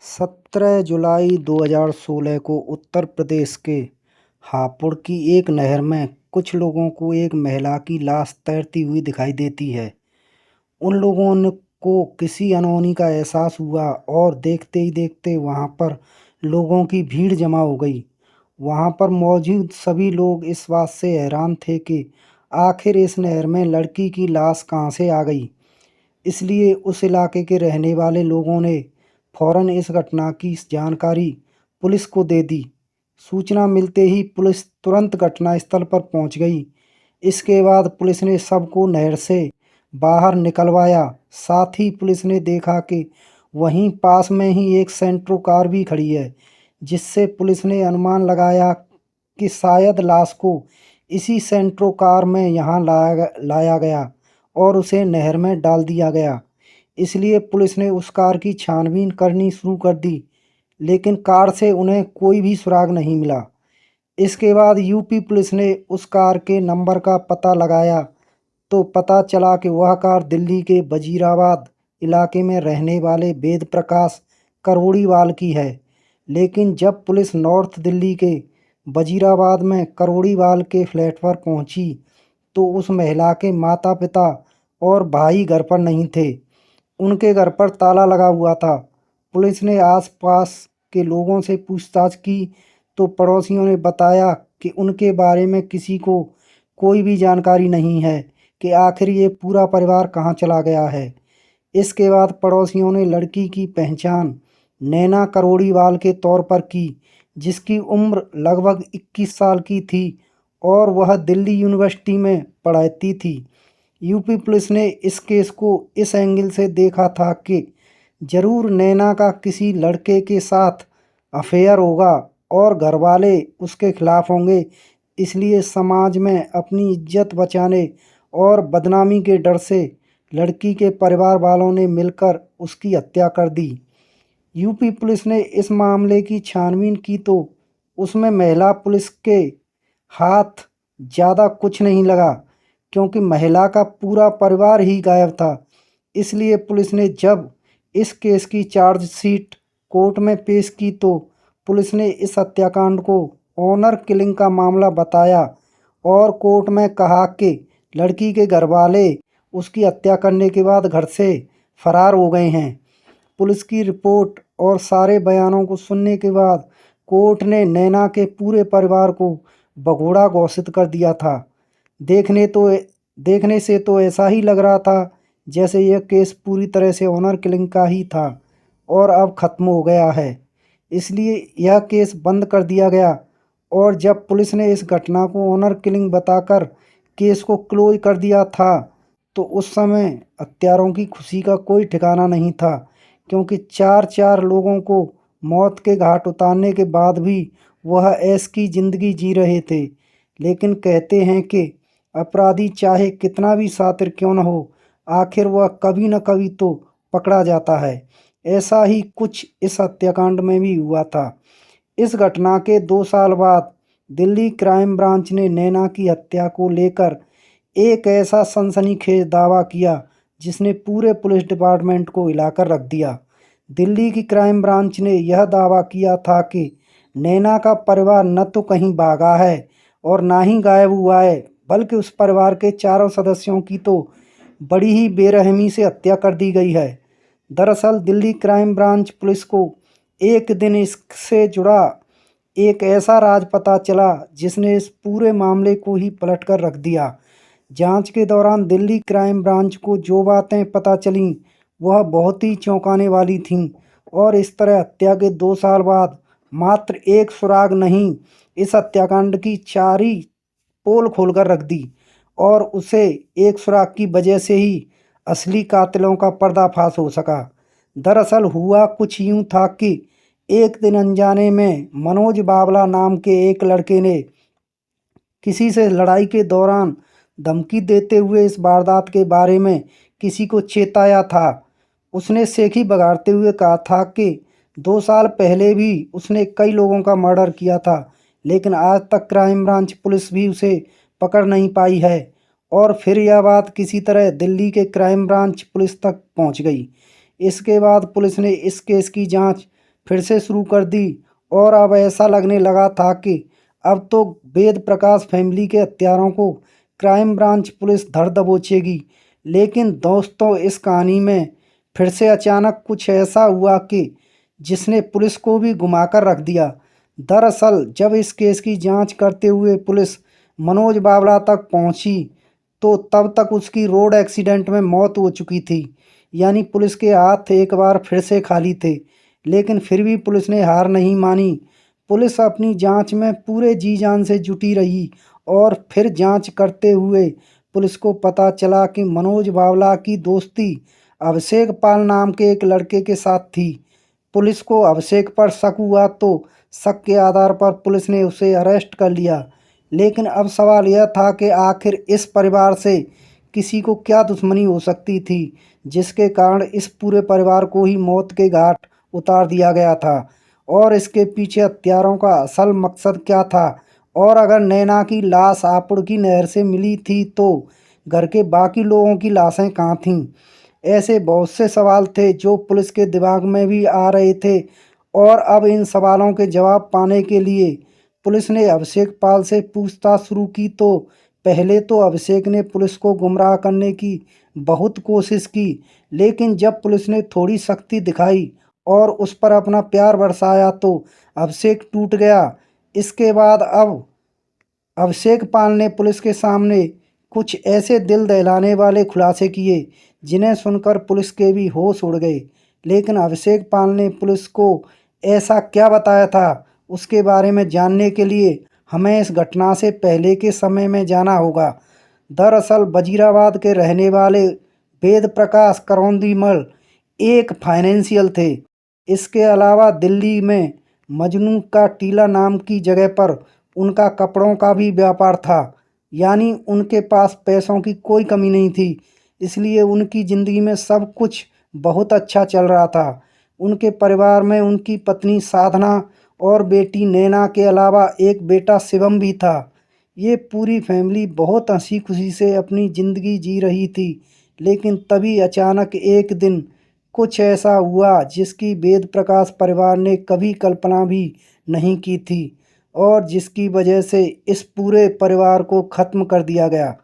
17 जुलाई 2016 को उत्तर प्रदेश के हापुड़ की एक नहर में कुछ लोगों को एक महिला की लाश तैरती हुई दिखाई देती है। उन को किसी अनहोनी का एहसास हुआ और देखते ही देखते वहां पर लोगों की भीड़ जमा हो गई। वहां पर मौजूद सभी लोग इस बात से हैरान थे कि आखिर इस नहर में लड़की की लाश कहां से आ गई। इसलिए उस इलाके के रहने वाले लोगों ने फौरन इस घटना की जानकारी पुलिस को दे दी। सूचना मिलते ही पुलिस तुरंत घटनास्थल पर पहुंच गई। इसके बाद पुलिस ने सबको नहर से बाहर निकलवाया। साथ ही पुलिस ने देखा कि वहीं पास में ही एक सेंट्रो कार भी खड़ी है, जिससे पुलिस ने अनुमान लगाया कि शायद लाश को इसी सेंट्रो कार में यहाँ लाया गया और उसे नहर में डाल दिया गया। इसलिए पुलिस ने उस कार की छानबीन करनी शुरू कर दी, लेकिन कार से उन्हें कोई भी सुराग नहीं मिला। इसके बाद यूपी पुलिस ने उस कार के नंबर का पता लगाया तो पता चला कि वह कार दिल्ली के वजीराबाद इलाके में रहने वाले वेद प्रकाश करोड़ीवाल की है। लेकिन जब पुलिस नॉर्थ दिल्ली के वजीराबाद में करोड़ीवाल के फ्लैट पर पहुंची तो उस महिला के माता पिता और भाई घर पर नहीं थे। उनके घर पर ताला लगा हुआ था। पुलिस ने आसपास के लोगों से पूछताछ की तो पड़ोसियों ने बताया कि उनके बारे में किसी को कोई भी जानकारी नहीं है कि आखिर ये पूरा परिवार कहाँ चला गया है। इसके बाद पड़ोसियों ने लड़की की पहचान नैना करोड़ीवाल के तौर पर की, जिसकी उम्र लगभग 21 साल की थी और वह दिल्ली यूनिवर्सिटी में पढ़ाती थी। यूपी पुलिस ने इस केस को इस एंगल से देखा था कि जरूर नैना का किसी लड़के के साथ अफेयर होगा और घरवाले उसके खिलाफ होंगे। इसलिए समाज में अपनी इज्जत बचाने और बदनामी के डर से लड़की के परिवार वालों ने मिलकर उसकी हत्या कर दी। यूपी पुलिस ने इस मामले की छानबीन की तो उसमें महिला पुलिस के हाथ ज़्यादा कुछ नहीं लगा, क्योंकि महिला का पूरा परिवार ही गायब था। इसलिए पुलिस ने जब इस केस की चार्जशीट कोर्ट में पेश की तो पुलिस ने इस हत्याकांड को ऑनर किलिंग का मामला बताया और कोर्ट में कहा कि लड़की के घरवाले उसकी हत्या करने के बाद घर से फरार हो गए हैं। पुलिस की रिपोर्ट और सारे बयानों को सुनने के बाद कोर्ट ने नैना के पूरे परिवार को भगोड़ा घोषित कर दिया था। देखने से तो ऐसा ही लग रहा था जैसे यह केस पूरी तरह से ऑनर किलिंग का ही था और अब ख़त्म हो गया है। इसलिए यह केस बंद कर दिया गया और जब पुलिस ने इस घटना को ऑनर किलिंग बताकर केस को क्लोज कर दिया था तो उस समय हत्यारों की खुशी का कोई ठिकाना नहीं था, क्योंकि चार लोगों को मौत के घाट उतारने के बाद भी वह ऐश की ज़िंदगी जी रहे थे। लेकिन कहते हैं कि अपराधी चाहे कितना भी शातिर क्यों न हो, आखिर वह कभी न कभी तो पकड़ा जाता है। ऐसा ही कुछ इस हत्याकांड में भी हुआ था। इस घटना के 2 साल बाद दिल्ली क्राइम ब्रांच ने नैना की हत्या को लेकर एक ऐसा सनसनीखेज दावा किया जिसने पूरे पुलिस डिपार्टमेंट को हिलाकर रख दिया। दिल्ली की क्राइम ब्रांच ने यह दावा किया था कि नैना का परिवार न तो कहीं भागा है और ना ही गायब हुआ है, बल्कि उस परिवार के चारों सदस्यों की तो बड़ी ही बेरहमी से हत्या कर दी गई है। दरअसल दिल्ली क्राइम ब्रांच पुलिस को एक दिन इससे जुड़ा एक ऐसा राज पता चला जिसने इस पूरे मामले को ही पलट कर रख दिया। जांच के दौरान दिल्ली क्राइम ब्रांच को जो बातें पता चलीं वह बहुत ही चौंकाने वाली थीं और इस तरह हत्या के 2 साल बाद मात्र एक सुराग नहीं, इस हत्याकांड की 4 ही पोल खोलकर रख दी और उसे एक सुराग की वजह से ही असली कातिलों का पर्दाफाश हो सका। दरअसल हुआ कुछ यूं था कि एक दिन अनजाने में मनोज बावला नाम के एक लड़के ने किसी से लड़ाई के दौरान धमकी देते हुए इस वारदात के बारे में किसी को चेताया था। उसने सेखी बघाड़ते हुए कहा था कि 2 साल पहले भी उसने कई लोगों का मर्डर किया था, लेकिन आज तक क्राइम ब्रांच पुलिस भी उसे पकड़ नहीं पाई है। और फिर यह बात किसी तरह दिल्ली के क्राइम ब्रांच पुलिस तक पहुंच गई। इसके बाद पुलिस ने इस केस की जांच फिर से शुरू कर दी और अब ऐसा लगने लगा था कि अब तो वेद प्रकाश फैमिली के हत्यारों को क्राइम ब्रांच पुलिस धर दबोचेगी। लेकिन दोस्तों, इस कहानी में फिर से अचानक कुछ ऐसा हुआ कि जिसने पुलिस को भी घुमाकर रख दिया। दरअसल जब इस केस की जांच करते हुए पुलिस मनोज बावड़ा तक पहुंची तो तब तक उसकी रोड एक्सीडेंट में मौत हो चुकी थी। यानी पुलिस के हाथ एक बार फिर से खाली थे। लेकिन फिर भी पुलिस ने हार नहीं मानी। पुलिस अपनी जांच में पूरे जी जान से जुटी रही और फिर जांच करते हुए पुलिस को पता चला कि मनोज बावला की दोस्ती अभिषेक पाल नाम के एक लड़के के साथ थी। पुलिस को अभिषेक पर शक हुआ तो शक के आधार पर पुलिस ने उसे अरेस्ट कर लिया। लेकिन अब सवाल यह था कि आखिर इस परिवार से किसी को क्या दुश्मनी हो सकती थी जिसके कारण इस पूरे परिवार को ही मौत के घाट उतार दिया गया था, और इसके पीछे हत्यारों का असल मकसद क्या था। और अगर नैना की लाश हापुड़ की नहर से मिली थी तो घर के बाकी लोगों की लाशें कहाँ थीं। ऐसे बहुत से सवाल थे जो पुलिस के दिमाग में भी आ रहे थे। और अब इन सवालों के जवाब पाने के लिए पुलिस ने अभिषेक पाल से पूछताछ शुरू की। तो पहले तो अभिषेक ने पुलिस को गुमराह करने की बहुत कोशिश की, लेकिन जब पुलिस ने थोड़ी सख्ती दिखाई और उस पर अपना प्यार बरसाया तो अभिषेक टूट गया। इसके बाद अब अभिषेक पाल ने पुलिस के सामने कुछ ऐसे दिल दहलाने वाले खुलासे किए जिन्हें सुनकर पुलिस के भी होश उड़ गए। लेकिन अभिषेक पाल ने पुलिस को ऐसा क्या बताया था, उसके बारे में जानने के लिए हमें इस घटना से पहले के समय में जाना होगा। दरअसल वजीराबाद के रहने वाले वेद प्रकाश करौंदीमल एक फाइनेंशियल थे। इसके अलावा दिल्ली में मजनू का टीला नाम की जगह पर उनका कपड़ों का भी व्यापार था। यानी उनके पास पैसों की कोई कमी नहीं थी, इसलिए उनकी ज़िंदगी में सब कुछ बहुत अच्छा चल रहा था। उनके परिवार में उनकी पत्नी साधना और बेटी नैना के अलावा एक बेटा शिवम भी था। ये पूरी फैमिली बहुत हंसी खुशी से अपनी ज़िंदगी जी रही थी। लेकिन तभी अचानक एक दिन कुछ ऐसा हुआ जिसकी वेद प्रकाश परिवार ने कभी कल्पना भी नहीं की थी और जिसकी वजह से इस पूरे परिवार को ख़त्म कर दिया गया।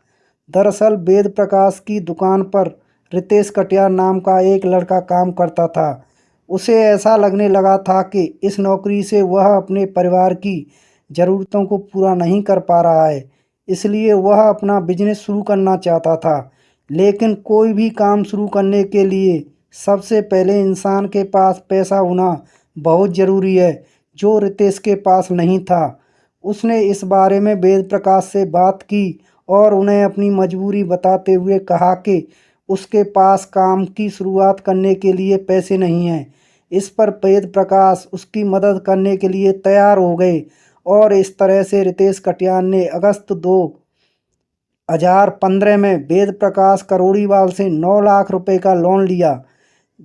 दरअसल वेद प्रकाश की दुकान पर रितेश कटियार नाम का एक लड़का काम करता था। उसे ऐसा लगने लगा था कि इस नौकरी से वह अपने परिवार की ज़रूरतों को पूरा नहीं कर पा रहा है, इसलिए वह अपना बिजनेस शुरू करना चाहता था। लेकिन कोई भी काम शुरू करने के लिए सबसे पहले इंसान के पास पैसा होना बहुत ज़रूरी है, जो रितेश के पास नहीं था। उसने इस बारे में वेद प्रकाश से बात की और उन्हें अपनी मजबूरी बताते हुए कहा कि उसके पास काम की शुरुआत करने के लिए पैसे नहीं हैं। इस पर वेद प्रकाश उसकी मदद करने के लिए तैयार हो गए और इस तरह से रितेश कटियार ने अगस्त 2015 में वेद प्रकाश करोड़ीवाल से 9 लाख रुपए का लोन लिया।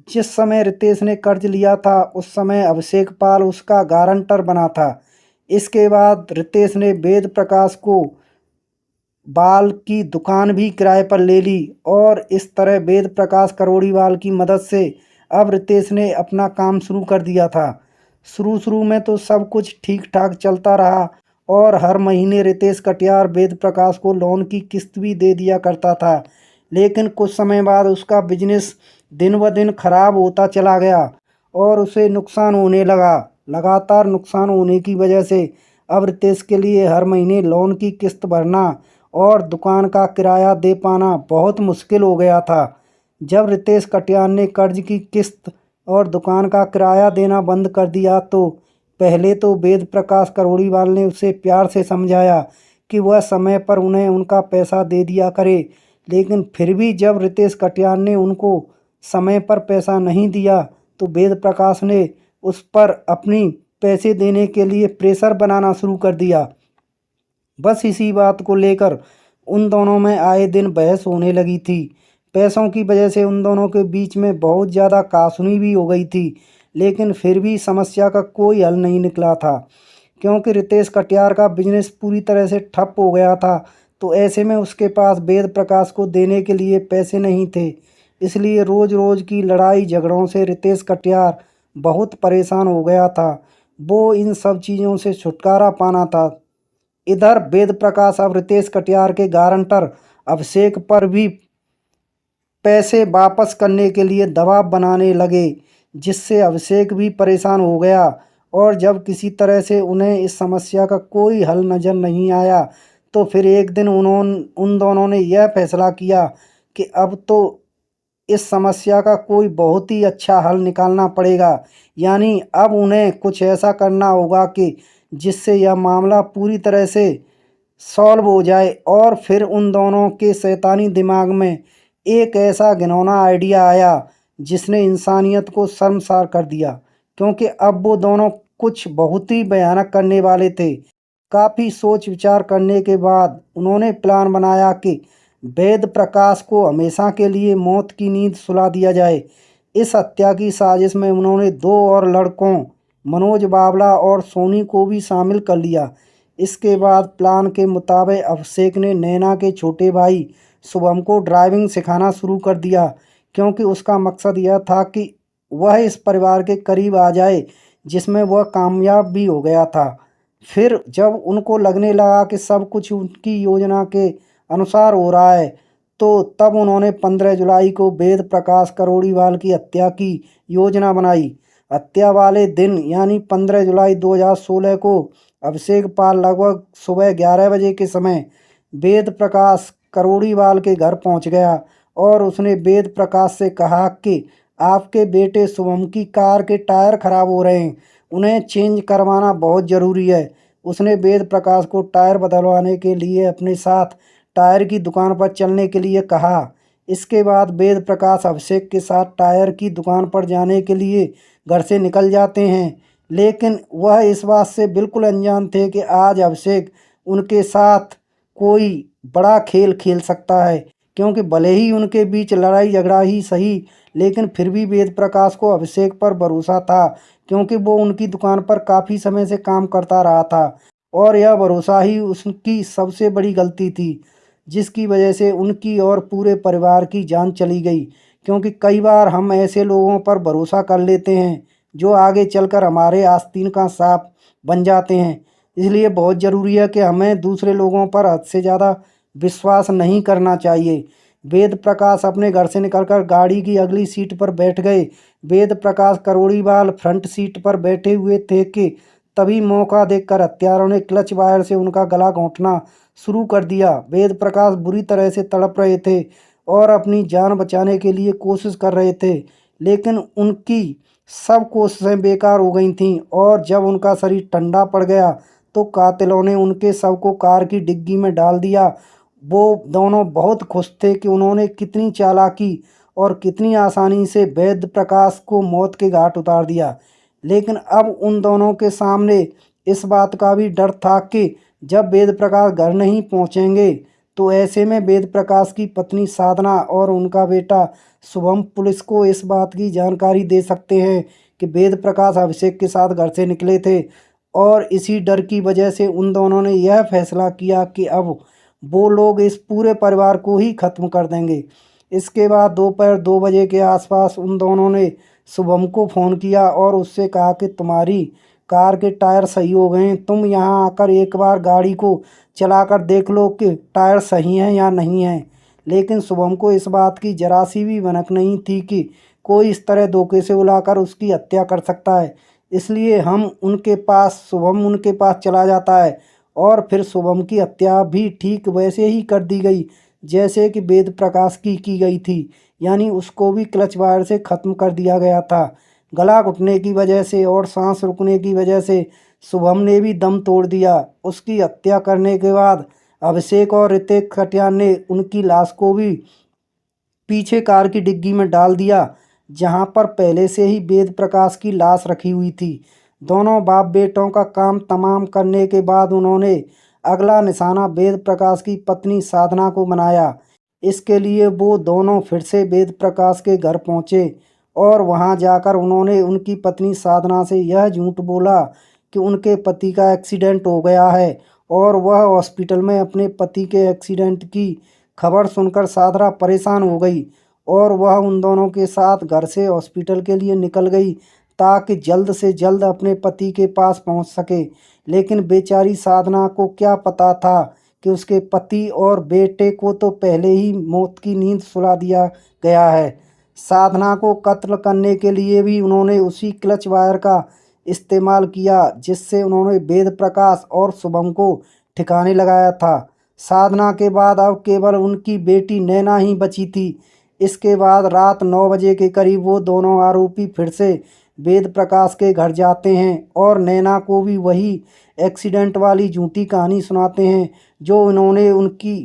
जिस समय रितेश ने कर्ज लिया था उस समय अभिषेक पाल उसका गारंटर बना था। इसके बाद रितेश ने वेद प्रकाश को बाल की दुकान भी किराए पर ले ली और इस तरह वेद प्रकाश करोड़ीवाल की मदद से अब रितेश ने अपना काम शुरू कर दिया था। शुरू में तो सब कुछ ठीक ठाक चलता रहा और हर महीने रितेश कटियार वेद प्रकाश को लोन की किस्त भी दे दिया करता था। लेकिन कुछ समय बाद उसका बिजनेस दिन ब दिन खराब होता चला गया और उसे नुकसान होने लगा। लगातार नुकसान होने की वजह से अब रितेश के लिए हर महीने लोन की किस्त भरना और दुकान का किराया दे पाना बहुत मुश्किल हो गया था। जब रितेश कटियार ने कर्ज की किस्त और दुकान का किराया देना बंद कर दिया तो पहले तो वेद प्रकाश करोड़ीवाल ने उसे प्यार से समझाया कि वह समय पर उन्हें उनका पैसा दे दिया करे। लेकिन फिर भी जब रितेश कटियार ने उनको समय पर पैसा नहीं दिया तो वेद प्रकाश ने उस पर अपनी पैसे देने के लिए प्रेशर बनाना शुरू कर दिया। बस इसी बात को लेकर उन दोनों में आए दिन बहस होने लगी थी। पैसों की वजह से उन दोनों के बीच में बहुत ज़्यादा कहासुनी भी हो गई थी। लेकिन फिर भी समस्या का कोई हल नहीं निकला था, क्योंकि रितेश कटियार का बिजनेस पूरी तरह से ठप हो गया था। तो ऐसे में उसके पास वेद प्रकाश को देने के लिए पैसे नहीं थे। इसलिए रोज़ रोज़ की लड़ाई झगड़ों से रितेश कटियार बहुत परेशान हो गया था। वो इन सब चीज़ों से छुटकारा पाना था। इधर वेद प्रकाश अब रितेश कटियार के गारंटर अभिषेक पर भी पैसे वापस करने के लिए दबाव बनाने लगे, जिससे अभिषेक भी परेशान हो गया। और जब किसी तरह से उन्हें इस समस्या का कोई हल नज़र नहीं आया, तो फिर एक दिन उन दोनों ने यह फैसला किया कि अब तो इस समस्या का कोई बहुत ही अच्छा हल निकालना पड़ेगा। यानी अब उन्हें कुछ ऐसा करना होगा कि जिससे यह मामला पूरी तरह से सॉल्व हो जाए। और फिर उन दोनों के शैतानी दिमाग में एक ऐसा घिनौना आइडिया आया जिसने इंसानियत को शर्मसार कर दिया, क्योंकि अब वो दोनों कुछ बहुत ही भयानक करने वाले थे। काफ़ी सोच विचार करने के बाद उन्होंने प्लान बनाया कि वेद प्रकाश को हमेशा के लिए मौत की नींद सुला दिया जाए। इस हत्या की साजिश में उन्होंने दो और लड़कों, मनोज बावला और सोनी को भी शामिल कर लिया। इसके बाद प्लान के मुताबिक अभिषेक ने नैना के छोटे भाई शुभम को ड्राइविंग सिखाना शुरू कर दिया, क्योंकि उसका मकसद यह था कि वह इस परिवार के करीब आ जाए जिसमें वह कामयाब भी हो गया था। फिर जब उनको लगने लगा कि सब कुछ उनकी योजना के अनुसार हो रहा है, तो तब उन्होंने 15 जुलाई को वेद प्रकाश करोड़ीवाल की हत्या की योजना बनाई। हत्या वाले दिन यानी 15 जुलाई 2016 को अभिषेक पाल लगभग सुबह 11 बजे के समय वेद प्रकाश करोड़ीवाल के घर पहुंच गया और उसने वेद प्रकाश से कहा कि आपके बेटे शुभम की कार के टायर खराब हो रहे हैं, उन्हें चेंज करवाना बहुत ज़रूरी है। उसने वेद प्रकाश को टायर बदलवाने के लिए अपने साथ टायर की दुकान पर चलने के लिए कहा। इसके बाद वेद प्रकाश अभिषेक के साथ टायर की दुकान पर जाने के लिए घर से निकल जाते हैं, लेकिन वह इस बात से बिल्कुल अनजान थे कि आज अभिषेक उनके साथ कोई बड़ा खेल खेल सकता है। क्योंकि भले ही उनके बीच लड़ाई झगड़ा ही सही, लेकिन फिर भी वेद प्रकाश को अभिषेक पर भरोसा था, क्योंकि वो उनकी दुकान पर काफ़ी समय से काम करता रहा था। और यह भरोसा ही उसकी सबसे बड़ी गलती थी, जिसकी वजह से उनकी और पूरे परिवार की जान चली गई। क्योंकि कई बार हम ऐसे लोगों पर भरोसा कर लेते हैं जो आगे चलकर हमारे आस्तीन का सांप बन जाते हैं। इसलिए बहुत ज़रूरी है कि हमें दूसरे लोगों पर हद से ज़्यादा विश्वास नहीं करना चाहिए। वेद प्रकाश अपने घर से निकलकर गाड़ी की अगली सीट पर बैठ गए। वेद प्रकाश करोड़ीवाल फ्रंट सीट पर बैठे हुए थे कि तभी मौका देखकर हत्यारों ने क्लच वायर से उनका गला घोंटना शुरू कर दिया। वेद प्रकाश बुरी तरह से तड़प रहे थे और अपनी जान बचाने के लिए कोशिश कर रहे थे, लेकिन उनकी सब कोशिशें बेकार हो गई थीं। और जब उनका शरीर ठंडा पड़ गया तो कातिलों ने उनके शव को कार की डिग्गी में डाल दिया। वो दोनों बहुत खुश थे कि उन्होंने कितनी चालाकी और कितनी आसानी से वेद प्रकाश को मौत के घाट उतार दिया। लेकिन अब उन दोनों के सामने इस बात का भी डर था कि जब वेद प्रकाश घर नहीं पहुंचेंगे तो ऐसे में वेद प्रकाश की पत्नी साधना और उनका बेटा शुभम पुलिस को इस बात की जानकारी दे सकते हैं कि वेद प्रकाश अभिषेक के साथ घर से निकले थे। और इसी डर की वजह से उन दोनों ने यह फैसला किया कि अब वो लोग इस पूरे परिवार को ही ख़त्म कर देंगे। इसके बाद दोपहर 2 बजे के आसपास उन दोनों ने शुभम को फ़ोन किया और उससे कहा कि तुम्हारी कार के टायर सही हो गए हैं, तुम यहाँ आकर एक बार गाड़ी को चलाकर देख लो कि टायर सही हैं या नहीं हैं। लेकिन शुभम को इस बात की जरा सी भी भनक नहीं थी कि कोई इस तरह धोखे से बुलाकर उसकी हत्या कर सकता है। इसलिए शुभम उनके पास चला जाता है और फिर शुभम की हत्या भी ठीक वैसे ही कर दी गई जैसे कि वेद प्रकाश की गई थी। यानी उसको भी क्लच वायर से ख़त्म कर दिया गया था। गला घुटने की वजह से और सांस रुकने की वजह से शुभम ने भी दम तोड़ दिया। उसकी हत्या करने के बाद अभिषेक और ऋतिक कटियार ने उनकी लाश को भी पीछे कार की डिग्गी में डाल दिया, जहां पर पहले से ही वेद प्रकाश की लाश रखी हुई थी। दोनों बाप बेटों का काम तमाम करने के बाद उन्होंने अगला निशाना वेद प्रकाश की पत्नी साधना को बनाया। इसके लिए वो दोनों फिर से वेद प्रकाश के घर पहुंचे और वहां जाकर उन्होंने उनकी पत्नी साधना से यह झूठ बोला कि उनके पति का एक्सीडेंट हो गया है। और वह हॉस्पिटल में अपने पति के एक्सीडेंट की खबर सुनकर साधना परेशान हो गई और वह उन दोनों के साथ घर से हॉस्पिटल के लिए निकल गई, ताकि जल्द से जल्द अपने पति के पास पहुंच सके। लेकिन बेचारी साधना को क्या पता था कि उसके पति और बेटे को तो पहले ही मौत की नींद सुला दिया गया है। साधना को कत्ल करने के लिए भी उन्होंने उसी क्लच वायर का इस्तेमाल किया जिससे उन्होंने वेद प्रकाश और शुभम को ठिकाने लगाया था। साधना के बाद अब केवल उनकी बेटी नैना ही बची थी। इसके बाद रात 9 बजे के करीब वो दोनों आरोपी फिर से वेद प्रकाश के घर जाते हैं और नैना को भी वही एक्सीडेंट वाली झूठी कहानी सुनाते हैं जो उन्होंने उनकी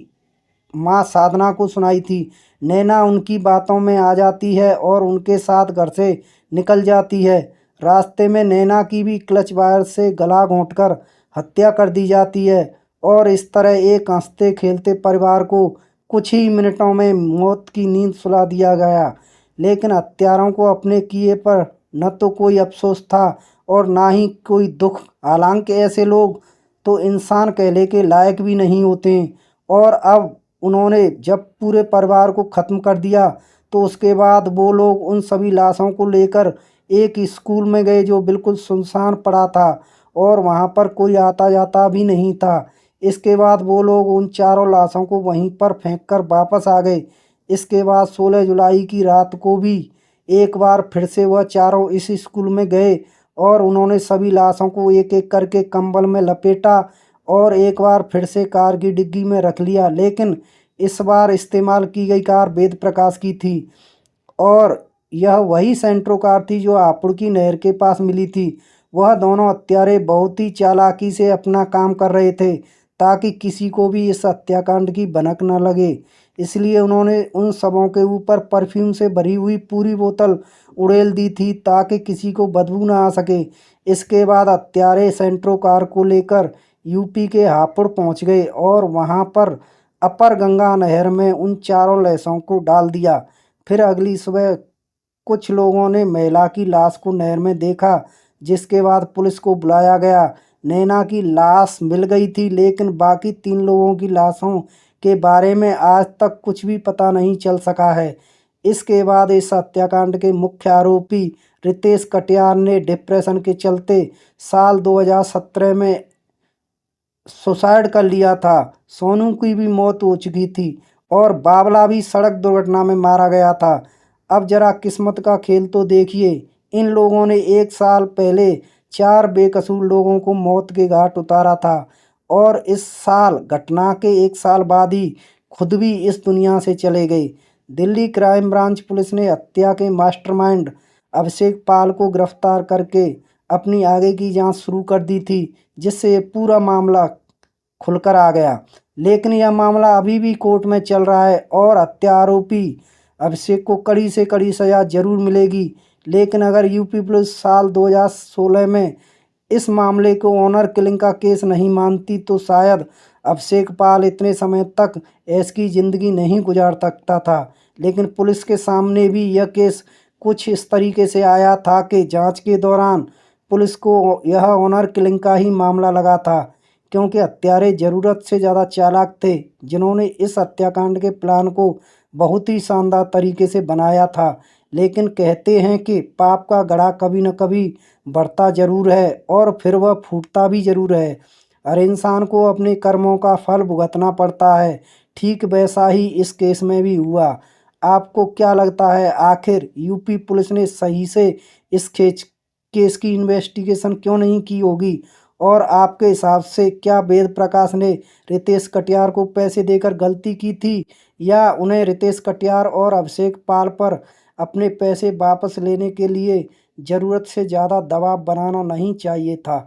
माँ साधना को सुनाई थी। नैना उनकी बातों में आ जाती है और उनके साथ घर से निकल जाती है। रास्ते में नैना की भी क्लच वायर से गला घोंटकर हत्या कर दी जाती है और इस तरह एक हंसते खेलते परिवार को कुछ ही मिनटों में मौत की नींद सुला दिया गया। लेकिन हत्यारों को अपने किए पर न तो कोई अफसोस था और ना ही कोई दुख। हालांकि ऐसे लोग तो इंसान कहने के लायक भी नहीं होते। और अब उन्होंने जब पूरे परिवार को ख़त्म कर दिया तो उसके बाद वो लोग उन सभी लाशों को लेकर एक स्कूल में गए जो बिल्कुल सुनसान पड़ा था और वहाँ पर कोई आता जाता भी नहीं था। इसके बाद वो लोग उन चारों लाशों को वहीं पर फेंक कर वापस आ गए। इसके बाद 16 जुलाई की रात को भी एक बार फिर से वह चारों इस स्कूल में गए और उन्होंने सभी लाशों को एक एक करके कंबल में लपेटा और एक बार फिर से कार की डिग्गी में रख लिया। लेकिन इस बार इस्तेमाल की गई कार वेद प्रकाश की थी और यह वही सेंट्रो कार थी जो हापुड़ की नहर के पास मिली थी। वह दोनों हत्यारे बहुत ही चालाकी से अपना काम कर रहे थे ताकि किसी को भी इस हत्याकांड की भनक न लगे। इसलिए उन्होंने उन शवों के ऊपर परफ्यूम से भरी हुई पूरी बोतल उड़ेल दी थी ताकि किसी को बदबू न आ सके। इसके बाद हत्यारे सेंट्रो कार को लेकर यूपी के हापुड़ पहुंच गए और वहां पर अपर गंगा नहर में उन चारों लाशों को डाल दिया। फिर अगली सुबह कुछ लोगों ने महिला की लाश को नहर में देखा जिसके बाद पुलिस को बुलाया गया। नैना की लाश मिल गई थी लेकिन बाकी 3 लोगों की लाशों के बारे में आज तक कुछ भी पता नहीं चल सका है। इसके बाद इस हत्याकांड के मुख्य आरोपी रितेश कटियार ने डिप्रेशन के चलते साल 2017 में सुसाइड कर लिया था। सोनू की भी मौत हो चुकी थी और बाबला भी सड़क दुर्घटना में मारा गया था। अब जरा किस्मत का खेल तो देखिए, इन लोगों ने 1 साल पहले 4 बेकसूर लोगों को मौत के घाट उतारा था और इस साल घटना के 1 साल बाद ही खुद भी इस दुनिया से चले गए। दिल्ली क्राइम ब्रांच पुलिस ने हत्या के मास्टरमाइंड अभिषेक पाल को गिरफ्तार करके अपनी आगे की जांच शुरू कर दी थी जिससे ये पूरा मामला खुलकर आ गया। लेकिन यह मामला अभी भी कोर्ट में चल रहा है और हत्या आरोपी अभिषेक को कड़ी से कड़ी सज़ा जरूर मिलेगी। लेकिन अगर यूपी पुलिस साल 2016 में इस मामले को ऑनर किलिंग का केस नहीं मानती तो शायद अभिषेक पाल इतने समय तक ऐश की ज़िंदगी नहीं गुजार सकता था। लेकिन पुलिस के सामने भी यह केस कुछ इस तरीके से आया था कि जांच के दौरान पुलिस को यह ऑनर किलिंग का ही मामला लगा था क्योंकि हत्यारे ज़रूरत से ज़्यादा चालाक थे जिन्होंने इस हत्याकांड के प्लान को बहुत ही शानदार तरीके से बनाया था। लेकिन कहते हैं कि पाप का घड़ा कभी न कभी बढ़ता ज़रूर है और फिर वह फूटता भी ज़रूर है। हर इंसान को अपने कर्मों का फल भुगतना पड़ता है। ठीक वैसा ही इस केस में भी हुआ। आपको क्या लगता है आखिर यूपी पुलिस ने सही से इस केस की इन्वेस्टिगेशन क्यों नहीं की होगी? और आपके हिसाब से क्या वेद प्रकाश ने रितेश कटियार को पैसे देकर गलती की थी या उन्हें रितेश कटियार और अभिषेक पाल पर अपने पैसे वापस लेने के लिए ज़रूरत से ज़्यादा दबाव बनाना नहीं चाहिए था?